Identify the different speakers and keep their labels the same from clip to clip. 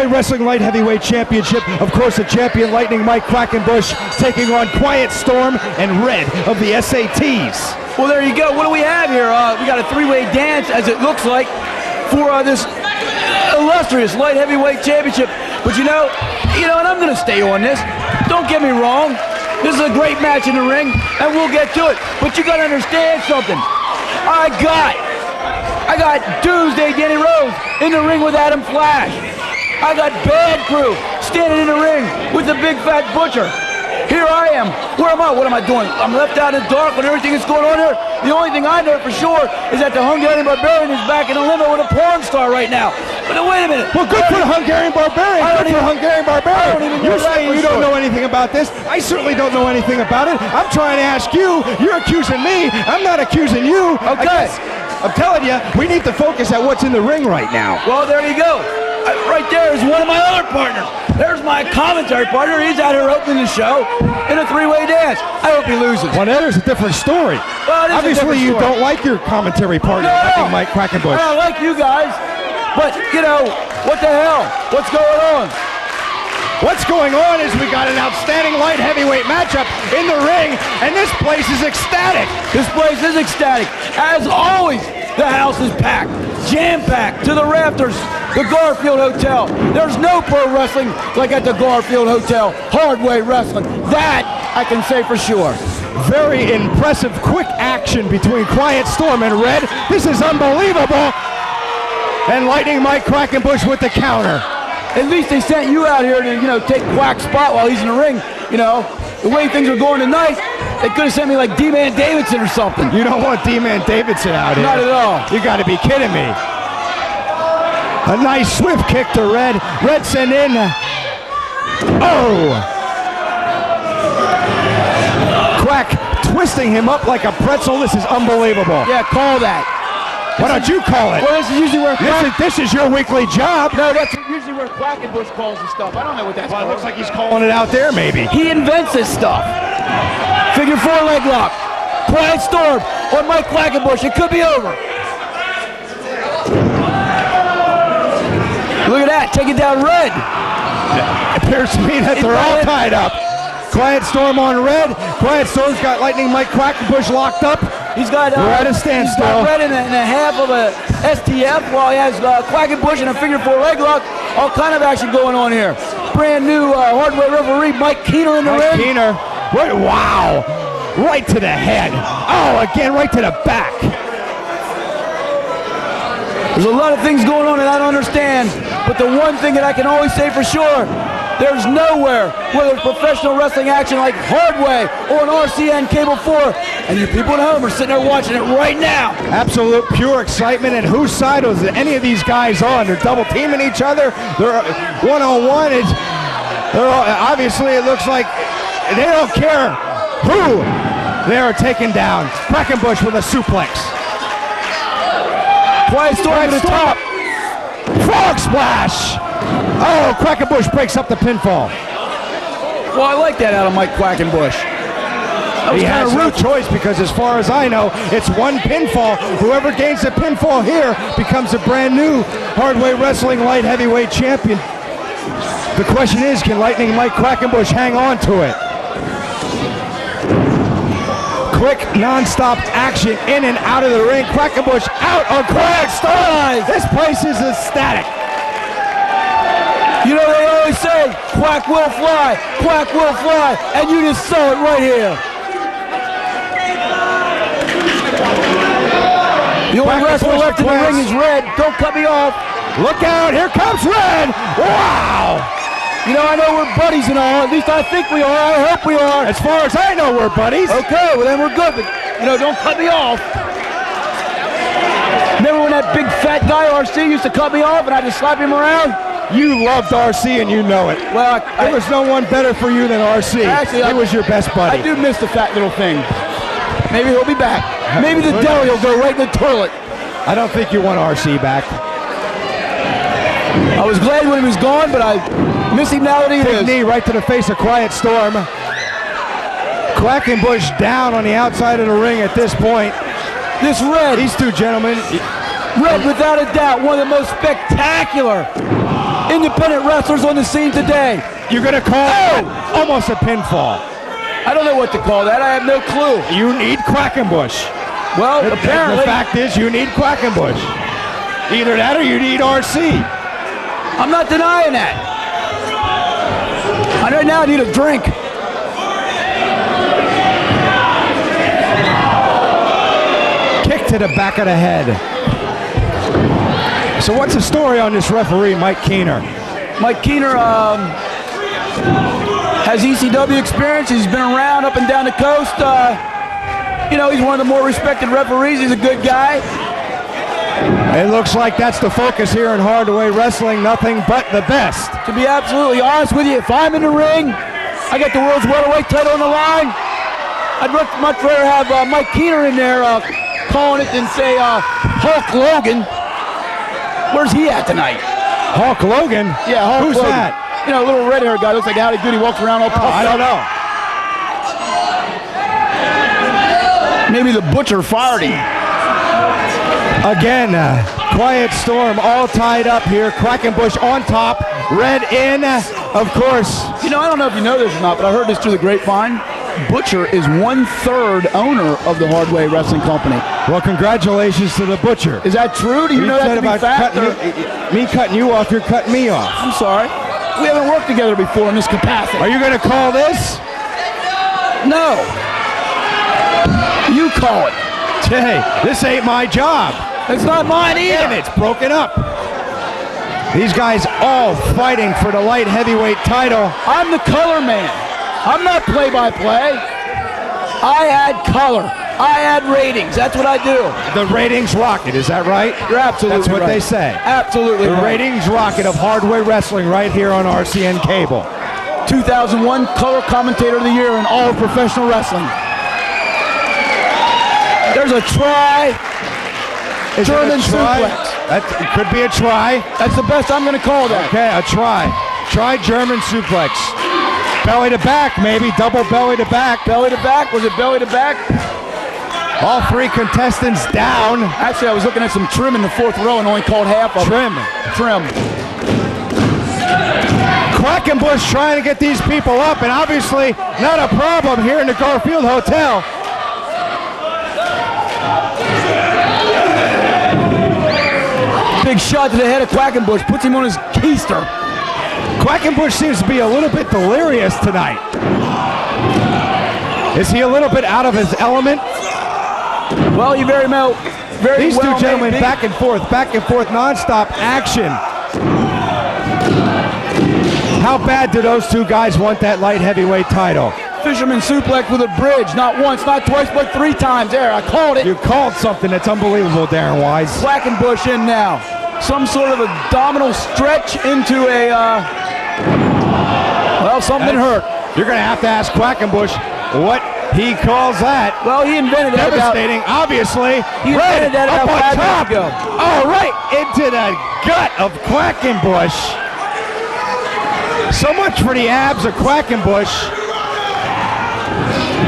Speaker 1: Wrestling Light Heavyweight Championship. Of course, the champion Lightning Mike Quackenbush taking on Quiet Storm and Red of the SATs.
Speaker 2: Well, there you go. What do we have here? We got a three-way dance, as it looks like, for this illustrious Light Heavyweight Championship. But you know, and I'm going to stay on this. Don't get me wrong. This is a great match in the ring, and we'll get to it. But you got to understand something. I got Doomsday Danny Rose in the ring with Adam Flash. I got Bad Crew standing in the ring with the Big Fat Butcher. Here I am. Where am I? What am I doing? I'm left out in the dark when everything is going on here. The only thing I know for sure is that the Hungarian Barbarian is back in the limo with a porn star right now. But wait a minute.
Speaker 1: Well, good for the Hungarian Barbarian. Good for Hungarian Barbarian.
Speaker 2: I don't even know.
Speaker 1: You're saying you don't know anything about this. I certainly don't know anything about it. I'm trying to ask you. You're accusing me. I'm not accusing you.
Speaker 2: Okay.
Speaker 1: I'm telling you, we need to focus at what's in the ring right now.
Speaker 2: Well, there you go. Right there is one of my other partners. There's my commentary partner. He's out here opening the show in a three-way dance. I hope he loses.
Speaker 1: Well, that is a different story.
Speaker 2: Well,
Speaker 1: obviously, you don't like your commentary partner, I think, Mike Quackenbush.
Speaker 2: I don't like you guys, but, what the hell? What's going on?
Speaker 1: What's going on is we got an outstanding light heavyweight matchup in the ring, and this place is ecstatic.
Speaker 2: This place is ecstatic. As always, the house is packed, jam-packed to the rafters. The Garfield Hotel. There's no pro wrestling like at the Garfield Hotel. Hardway wrestling. That I can say for sure.
Speaker 1: Very impressive, quick action between Quiet Storm and Red. This is unbelievable. And Lightning Mike Quackenbush with the counter.
Speaker 2: At least they sent you out here to, take Quack's spot while he's in the ring. The way things are going tonight, they could have sent me like D-Man Davidson or something.
Speaker 1: You don't want D-Man Davidson out here.
Speaker 2: Not at all.
Speaker 1: You got to be kidding me. A nice swift kick to Red. Red sent in. Oh! Quack twisting him up like a pretzel. This is unbelievable.
Speaker 2: Yeah, call that.
Speaker 1: Why don't you call it?
Speaker 2: Well, this is usually where
Speaker 1: this is your weekly job.
Speaker 2: No, that's usually where Quackenbush calls the stuff. I don't know what that's
Speaker 1: called. It looks like he's calling it out there, maybe.
Speaker 2: He invents this stuff. Figure four leg lock. Quiet Storm on Mike Quackenbush. It could be over. Look at that, taking down Red.
Speaker 1: It appears to me that they're all tied up. Quiet Storm on Red. Quiet Storm's got Lightning Mike Quackenbush locked up.
Speaker 2: He's got
Speaker 1: we're at a standstill.
Speaker 2: He's got Red in a half of a STF while he has Quackenbush in a figure four leg lock. All kind of action going on here. Brand new hardware referee Mike Keener in the ring.
Speaker 1: Keener. Wow. Right to the head. Oh, again, right to the back.
Speaker 2: There's a lot of things going on that I don't understand, but the one thing that I can always say for sure, there's nowhere where there's professional wrestling action like Hardway or on RCN Cable 4, and you people at home are sitting there watching it right now.
Speaker 1: Absolute pure excitement, and whose side was any of these guys on? They're double teaming each other. They're one-on-one. Obviously, it looks like they don't care who they are taking down. Quackenbush with a suplex.
Speaker 2: Quiet Storm to the top.
Speaker 1: Frog splash. Oh, Quackenbush breaks up the pinfall.
Speaker 2: Well, I like that out of Mike Quackenbush.
Speaker 1: He has no choice because as far as I know, it's one pinfall. Whoever gains the pinfall here becomes a brand new Hardway Wrestling Light Heavyweight Champion. The question is, can Lightning Mike Quackenbush hang on to it? Quick, non-stop action in and out of the ring. Quackenbush out on Quiet Storm. This place is ecstatic.
Speaker 2: They always say, Quack will fly, and you just saw it right here. The only wrestler left in the ring is Red. Don't cut me off.
Speaker 1: Look out, here comes Red. Wow.
Speaker 2: I know we're buddies and all. At least I think we are. I hope we are.
Speaker 1: As far as I know, we're buddies.
Speaker 2: Okay, well then we're good. But, don't cut me off. Remember when that big fat guy RC used to cut me off and I just slap him around?
Speaker 1: You loved RC and you know it.
Speaker 2: Well,
Speaker 1: there was no one better for you than RC.
Speaker 2: Actually,
Speaker 1: he was your best buddy.
Speaker 2: I do miss the fat little thing. Maybe he'll be back. Maybe the deli will go right in the toilet.
Speaker 1: I don't think you want RC back.
Speaker 2: I was glad when he was gone, but I miss him now that he is.
Speaker 1: Big knee right to the face of Quiet Storm. Quackenbush down on the outside of the ring at this point.
Speaker 2: This Red.
Speaker 1: These two gentlemen.
Speaker 2: Red, without a doubt, one of the most spectacular independent wrestlers on the scene today.
Speaker 1: You're going to call it almost a pinfall.
Speaker 2: I don't know what to call that. I have no clue.
Speaker 1: You need Quackenbush.
Speaker 2: Well, apparently.
Speaker 1: The fact is you need Quackenbush. Either that or you need RC.
Speaker 2: I'm not denying that. Right now I need a drink.
Speaker 1: Kick to the back of the head. So what's the story on this referee, Mike Keener?
Speaker 2: Mike Keener has ECW experience. He's been around up and down the coast. You know, he's one of the more respected referees. He's a good guy.
Speaker 1: It looks like that's the focus here in Hardway Wrestling, nothing but the best.
Speaker 2: To be absolutely honest with you, if I'm in the ring, I got the world's welterweight title on the line, I'd much rather have Mike Keener in there calling it than say Hulk Logan. Where's he at tonight?
Speaker 1: Hulk Logan?
Speaker 2: Yeah, Hulk
Speaker 1: Who's
Speaker 2: Logan.
Speaker 1: that?
Speaker 2: You know, a little red-haired guy. Looks like Howdy Doody. Walks around all puffed
Speaker 1: I don't know.
Speaker 2: Maybe the Butcher fired him.
Speaker 1: Again, Quiet Storm all tied up here. Quackenbush on top, red in, of course.
Speaker 2: You know, I don't know if you know this or not, but I heard this through the grapevine. Butcher is 1/3 owner of the Hardway Wrestling Company.
Speaker 1: Well, congratulations to the Butcher.
Speaker 2: Is that true? Do you know that to be fact?
Speaker 1: Me cutting you off, you're cutting me off.
Speaker 2: I'm sorry. We haven't worked together before in this capacity.
Speaker 1: Are you going to call this?
Speaker 2: No. You call it.
Speaker 1: Hey, this ain't my job.
Speaker 2: It's not mine either.
Speaker 1: And it's broken up. These guys all fighting for the light heavyweight title.
Speaker 2: I'm the color man. I'm not play-by-play. I add color. I add ratings. That's what I do.
Speaker 1: The ratings rocket, is that right?
Speaker 2: You're absolutely
Speaker 1: That's what
Speaker 2: right.
Speaker 1: they say.
Speaker 2: Absolutely
Speaker 1: The
Speaker 2: right.
Speaker 1: ratings rocket of Hardway Wrestling right here on RCN Cable.
Speaker 2: 2001 Color Commentator of the Year in all of professional wrestling. There's a try. German suplex.
Speaker 1: That could be a try.
Speaker 2: That's the best I'm going to call that.
Speaker 1: Okay, a try. Try German suplex. Belly to back, maybe. Double belly to back.
Speaker 2: Belly to back? Was it belly to back?
Speaker 1: All three contestants down.
Speaker 2: Actually, I was looking at some trim in the fourth row and only called half of
Speaker 1: Trim.
Speaker 2: Trim.
Speaker 1: Quackenbush trying to get these people up, and obviously not a problem here in the Garfield Hotel.
Speaker 2: Big shot to the head of Quackenbush. Puts him on his keister.
Speaker 1: Quackenbush seems to be a little bit delirious tonight. Is he a little bit out of his element?
Speaker 2: Well, he very
Speaker 1: These
Speaker 2: well
Speaker 1: two gentlemen
Speaker 2: may be.
Speaker 1: back and forth, non-stop action. How bad do those two guys want that light heavyweight title?
Speaker 2: Fisherman suplex with a bridge. Not once, not twice, but 3 times. There, I called it.
Speaker 1: You called something that's unbelievable, Darren Wise.
Speaker 2: Quackenbush in now. Some sort of abdominal stretch into a, well, something hurt.
Speaker 1: You're going to have to ask Quackenbush what he calls that.
Speaker 2: Well, he invented that
Speaker 1: Devastating, obviously.
Speaker 2: He invented that
Speaker 1: up
Speaker 2: about
Speaker 1: on
Speaker 2: 5
Speaker 1: top.
Speaker 2: years ago.
Speaker 1: Oh, right into the gut of Quackenbush. So much for the abs of Quackenbush.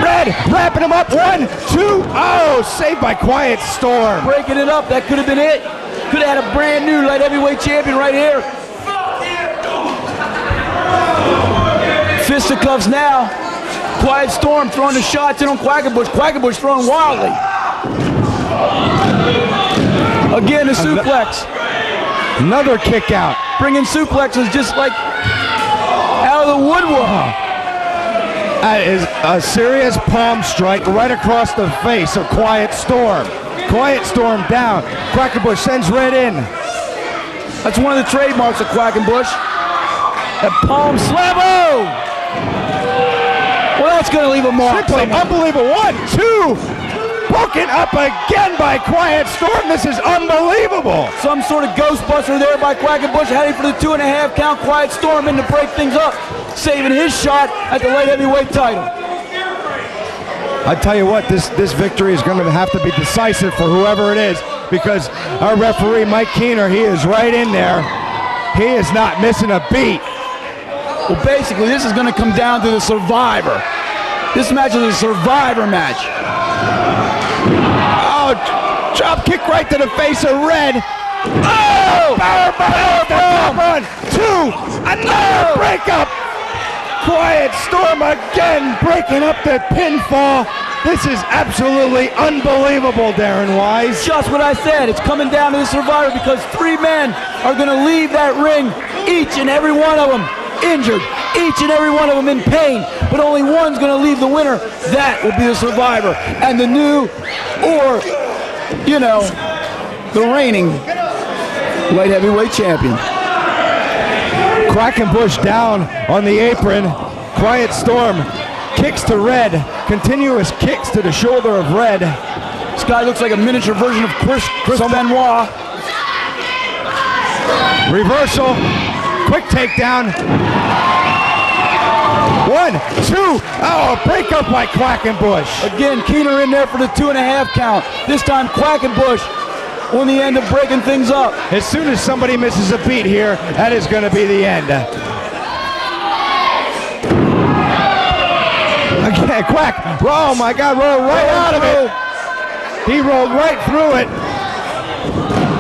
Speaker 1: Red, wrapping him up. 1, 2. Oh, saved by Quiet Storm.
Speaker 2: Breaking it up. That could have been it. Could have had a brand new light heavyweight champion right here. Fisticuffs now. Quiet Storm throwing the shots in on Quackenbush. Quackenbush throwing wildly. Again, the suplex.
Speaker 1: Another kick out.
Speaker 2: Bringing suplexes just like out of the woodwork.
Speaker 1: That is a serious palm strike right across the face of Quiet Storm. Quiet Storm down. Quackenbush sends Red in.
Speaker 2: That's one of the trademarks of Quackenbush. That palm slam. Oh! Well, that's going to leave a mark.
Speaker 1: Simply unbelievable. 1, 2. Broken up again by Quiet Storm. This is unbelievable.
Speaker 2: Some sort of Ghostbuster there by Quackenbush, heading for the 2.5 count. Quiet Storm in to break things up, saving his shot at the light heavyweight title.
Speaker 1: I tell you what, this victory is going to have to be decisive for whoever it is, because our referee, Mike Keener, he is right in there. He is not missing a beat.
Speaker 2: Well, basically, this is going to come down to the Survivor. This match is a Survivor match.
Speaker 1: Oh, drop kick right to the face of Red.
Speaker 2: Oh!
Speaker 1: Power bomb! 1, 2, another breakup! Quiet Storm again breaking up the pinfall. This is absolutely unbelievable, Darren Wise.
Speaker 2: Just what I said. It's coming down to the Survivor because 3 men are going to leave that ring, each and every one of them injured, each and every one of them in pain, but only one's going to leave the winner. That will be the Survivor. And the new, or, you know, the reigning light heavyweight champion.
Speaker 1: Quackenbush down on the apron. Quiet Storm kicks to Red. Continuous kicks to the shoulder of Red.
Speaker 2: This guy looks like a miniature version of Chris Benoit.
Speaker 1: Reversal. Quick takedown. 1, 2. Oh, a breakup by Quackenbush.
Speaker 2: Again, Keener in there for the 2.5 count. This time Quackenbush on the end of breaking things up.
Speaker 1: As soon as somebody misses a beat here, that is going to be the end. Again, Quack. Oh my God, rolled right out of it. He rolled right through it.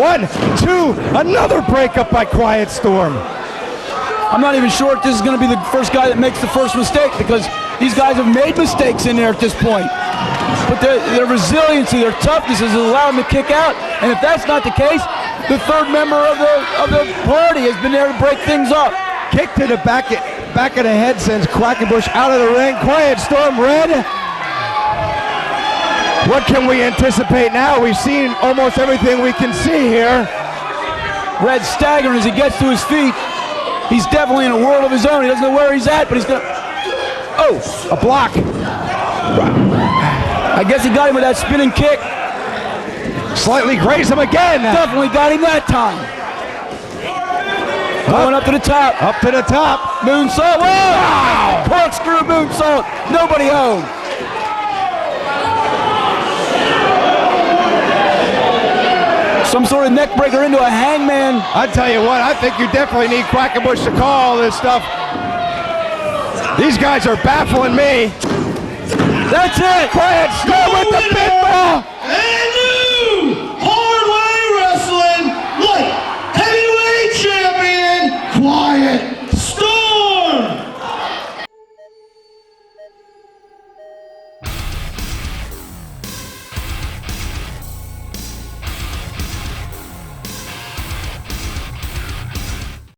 Speaker 1: 1, 2, another breakup by Quiet Storm.
Speaker 2: I'm not even sure if this is going to be the first guy that makes the first mistake because these guys have made mistakes in there at this point. But their resiliency, their toughness has allowed them to kick out. And if that's not the case, the third member of the party has been there to break things up.
Speaker 1: Kick to the back of the head sends Quackenbush out of the ring. Quiet Storm, Red. What can we anticipate now? We've seen almost everything we can see here.
Speaker 2: Red staggering as he gets to his feet. He's definitely in a world of his own. He doesn't know where he's at, but he's gonna. Oh,
Speaker 1: a block.
Speaker 2: I guess he got him with that spinning kick.
Speaker 1: Slightly grazed him again.
Speaker 2: Definitely got him that time. Going up to the top.
Speaker 1: Up to the top.
Speaker 2: Moonsault. Wow! Corkscrew moonsault. Nobody home. Some sort of neck breaker into a hangman.
Speaker 1: I tell you what, I think you definitely need Quackenbush to call all this stuff. These guys are baffling me.
Speaker 2: That's it.
Speaker 1: Quiet Storm